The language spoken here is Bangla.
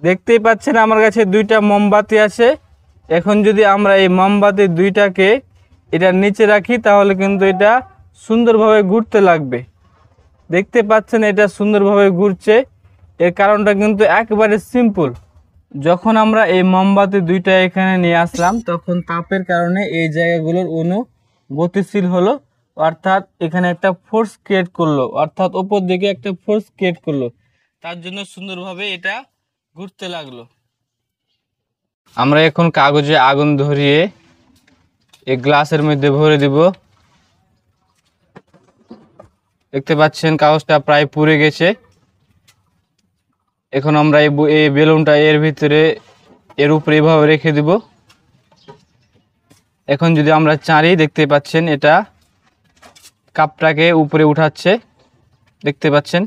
দেখতেই পাচ্ছেন আমার কাছে দুইটা মোমবাতি আছে। এখন যদি আমরা এই মোমবাতি দুইটাকে এটার নিচে রাখি তাহলে কিন্তু এটা সুন্দরভাবে ঘুরতে লাগবে। দেখতে পাচ্ছেন এটা সুন্দরভাবে ঘুরছে। এর কারণটা কিন্তু একেবারে সিম্পল। যখন আমরা এই মোমবাতি দুইটা এখানে নিয়ে আসলাম তখন তাপের কারণে এই জায়গাগুলোর অণু গতিশীল হলো, অর্থাৎ এখানে একটা ফোর্স ক্রিয়েট করলো, অর্থাৎ উপর দিকে একটা ফোর্স ক্রিয়েট করলো। তার জন্য সুন্দরভাবে এটা ঘুরতে লাগলো। আমরা এখন কাগজে আগুন ধরিয়ে এই গ্লাসের মধ্যে ভরে দিব। দেখতে পাচ্ছেন কাগজটা প্রায় পুড়ে গেছে। এখন আমরা এই বেলুনটা এর ভিতরে এর উপরে এভাবে রেখে দিব। এখন যদি আমরা চাঁড়ি, দেখতে পাচ্ছেন এটা কাপটাকে উপরে উঠাচ্ছে, দেখতে পাচ্ছেন।